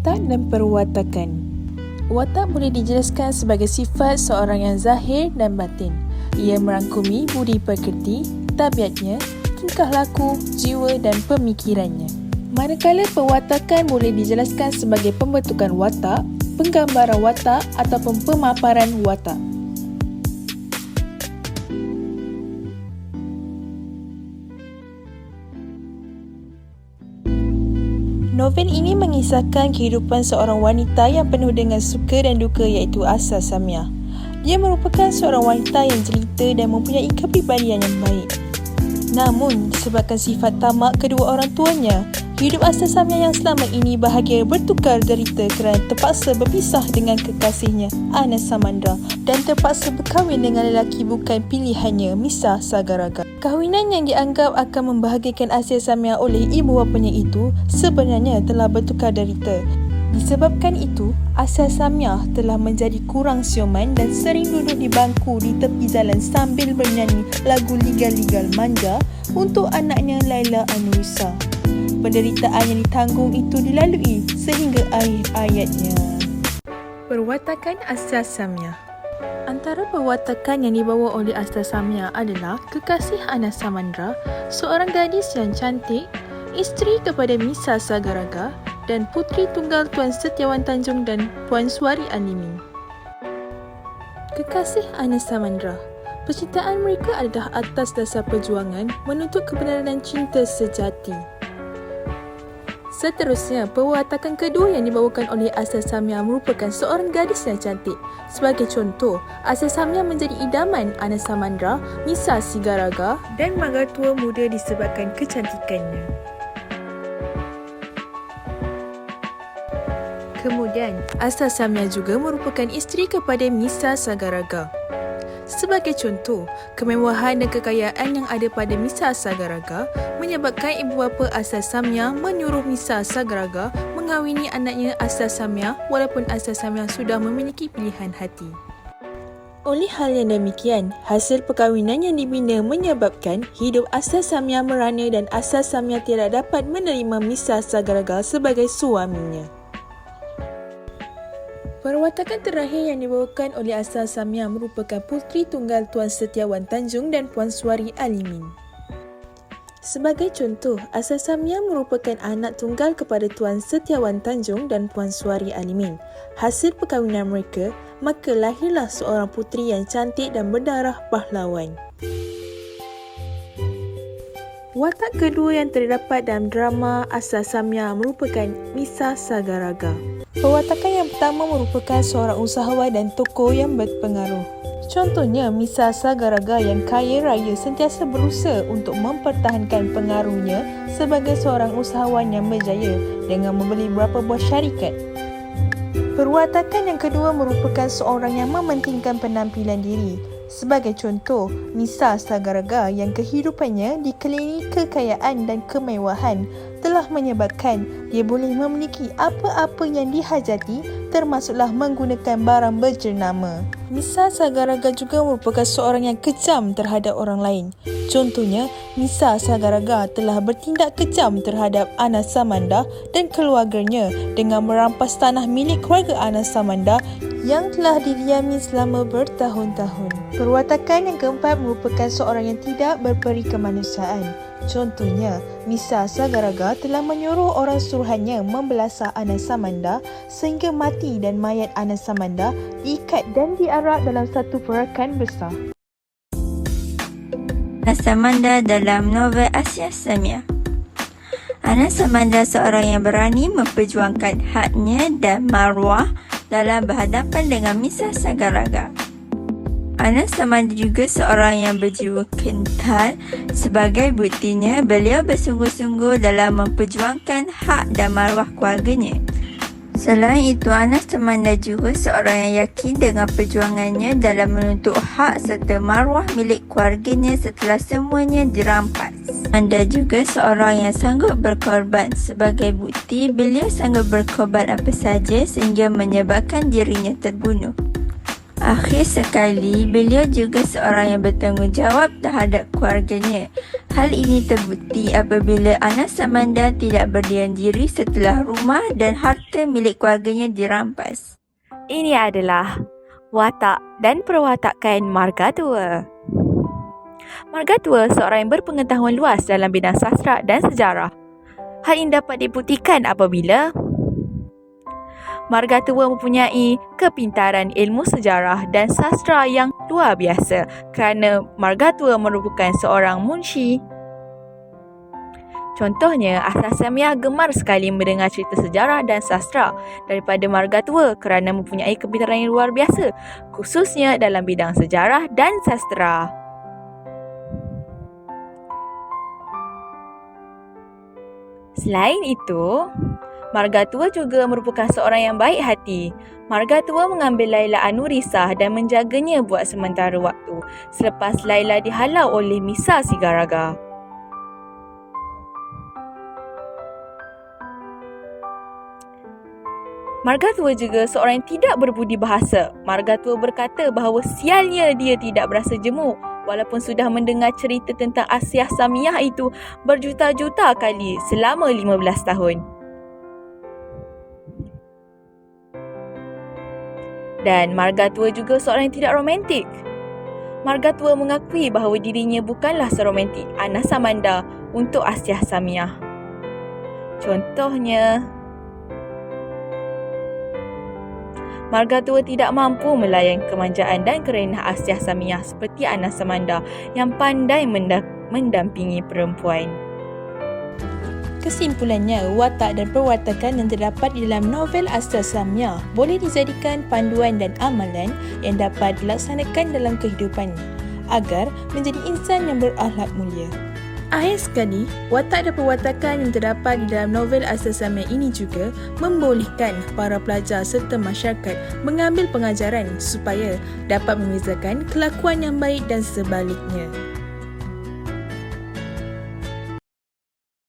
Watak dan perwatakan. Watak boleh dijelaskan sebagai sifat seorang yang zahir dan batin. Ia merangkumi budi pekerti, tabiatnya, tingkah laku, jiwa dan pemikirannya. Manakala perwatakan boleh dijelaskan sebagai pembentukan watak, penggambaran watak ataupun pemaparan watak. Novel ini mengisahkan kehidupan seorang wanita yang penuh dengan suka dan duka iaitu Asa Samia. Dia merupakan seorang wanita yang jelita dan mempunyai kepribadian yang baik. Namun, disebabkan sifat tamak kedua orang tuanya, hidup Asa Samia yang selama ini bahagia bertukar derita kerana terpaksa berpisah dengan kekasihnya, Anas Samandra, dan terpaksa berkahwin dengan lelaki bukan pilihannya, Misa Sagaraga. Kahwinan yang dianggap akan membahagiakan Asa Samia oleh ibu bapanya itu sebenarnya telah bertukar derita. Disebabkan itu, Asa Samia telah menjadi kurang siuman dan sering duduk di bangku di tepi jalan sambil bernyanyi lagu ligal-ligal manja untuk anaknya Laila Anurisa. Penderitaan yang ditanggung itu dilalui sehingga akhir ayatnya. Perwatakan Asa Samia. Antara perwatakan yang dibawa oleh Asa Samia adalah kekasih Anas Samandra, seorang gadis yang cantik, isteri kepada Misa Sagaraga dan puteri tunggal Tuan Setiawan Tanjung dan Puan Suari Alimin. Kekasih Anas Samandra. Percintaan mereka adalah atas dasar perjuangan menuntut kebenaran dan cinta sejati. Seterusnya, perwatakan kedua yang dibawakan oleh Asa Samia merupakan seorang gadis yang cantik. Sebagai contoh, Asa Samia menjadi idaman Anas Samandra, Misa Sagaraga dan margatua muda disebabkan kecantikannya. Kemudian, Asa Samia juga merupakan isteri kepada Misa Sagaraga. Sebagai contoh, kemewahan dan kekayaan yang ada pada Misa Sagaraga menyebabkan ibu bapa Asa Samia menyuruh Misa Sagaraga mengahwini anaknya Asa Samia walaupun Asa Samia sudah memiliki pilihan hati. Oleh hal yang demikian, hasil perkahwinan yang dibina menyebabkan hidup Asa Samia merana dan Asa Samia tidak dapat menerima Misa Sagaraga sebagai suaminya. Perwatakan terakhir yang dibawakan oleh Asa Samia merupakan puteri tunggal Tuan Setiawan Tanjung dan Puan Suari Alimin. Sebagai contoh, Asa Samia merupakan anak tunggal kepada Tuan Setiawan Tanjung dan Puan Suari Alimin. Hasil perkahwinan mereka, maka lahirlah seorang puteri yang cantik dan berdarah pahlawan. Watak kedua yang terdapat dalam drama Asa Samia merupakan Misa Sagaraga. Perwatakan yang pertama merupakan seorang usahawan dan tokoh yang berpengaruh. Contohnya, Misa Sagaraga yang kaya raya sentiasa berusaha untuk mempertahankan pengaruhnya sebagai seorang usahawan yang berjaya dengan membeli beberapa buah syarikat. Perwatakan yang kedua merupakan seorang yang mementingkan penampilan diri. Sebagai contoh, Misa Sagaraga yang kehidupannya dikelilingi kekayaan dan kemewahan telah menyebabkan dia boleh memiliki apa-apa yang dihajati termasuklah menggunakan barang berjenama. Misa Sagaraga juga merupakan seorang yang kejam terhadap orang lain. Contohnya, Misa Sagaraga telah bertindak kejam terhadap Anas Samandra dan keluarganya dengan merampas tanah milik keluarga Anas Samandra yang telah didiami selama bertahun-tahun. Perwatakan yang keempat merupakan seorang yang tidak berperi kemanusiaan. Contohnya, Misa Sagaraga telah menyuruh orang suruhannya membelasah Anas Samandra sehingga mati dan mayat Anas Samandra diikat dan diarak dalam satu perakan besar. Anas Samandra dalam novel Asa Samia. Anas Samandra seorang yang berani memperjuangkan haknya dan maruah dalam berhadapan dengan Misa Sagaraga. Anas Samandra juga seorang yang berjiwa kental. Sebagai buktinya, beliau bersungguh-sungguh dalam memperjuangkan hak dan maruah keluarganya. Selain itu, Anas Samandra juga seorang yang yakin dengan perjuangannya dalam menuntut hak serta maruah milik keluarganya setelah semuanya dirampas. Anda juga seorang yang sanggup berkorban. Sebagai bukti, beliau sanggup berkorban apa saja sehingga menyebabkan dirinya terbunuh. Akhir sekali, beliau juga seorang yang bertanggungjawab terhadap keluarganya. Hal ini terbukti apabila Anasamanda tidak berdiam diri setelah rumah dan harta milik keluarganya dirampas. Ini adalah watak dan perwatakan Margatua. Margatua seorang yang berpengetahuan luas dalam bidang sastra dan sejarah. Hal ini dapat dibuktikan apabila Margatua mempunyai kepintaran ilmu sejarah dan sastra yang luar biasa kerana Margatua merupakan seorang munshi. Contohnya, Asasamiah gemar sekali mendengar cerita sejarah dan sastra daripada Margatua kerana mempunyai kepintaran yang luar biasa, khususnya dalam bidang sejarah dan sastra. Selain itu, Margatua juga merupakan seorang yang baik hati. Margatua mengambil Laila Anurisah dan menjaganya buat sementara waktu selepas Laila dihalau oleh Misa Sigaraga. Margatua juga seorang yang tidak berbudi bahasa. Margatua berkata bahawa sialnya dia tidak berasa jemu walaupun sudah mendengar cerita tentang Asyah Samiyah itu berjuta-juta kali selama 15 tahun. Dan Margatua juga seorang yang tidak romantik. Margatua mengakui bahawa dirinya bukanlah seromantik Anasamanda untuk Asyah Samiyah. Contohnya, Margatua tidak mampu melayan kemanjaan dan kerenah Asyah Samiyah seperti Anasamanda yang pandai mendampingi perempuan. Kesimpulannya, watak dan perwatakan yang terdapat di dalam novel Asyasamiyah boleh dijadikan panduan dan amalan yang dapat dilaksanakan dalam kehidupan agar menjadi insan yang berakhlak mulia. Akhir sekali, watak dan perwatakan yang terdapat di dalam novel Asyasamiyah ini juga membolehkan para pelajar serta masyarakat mengambil pengajaran supaya dapat membezakan kelakuan yang baik dan sebaliknya.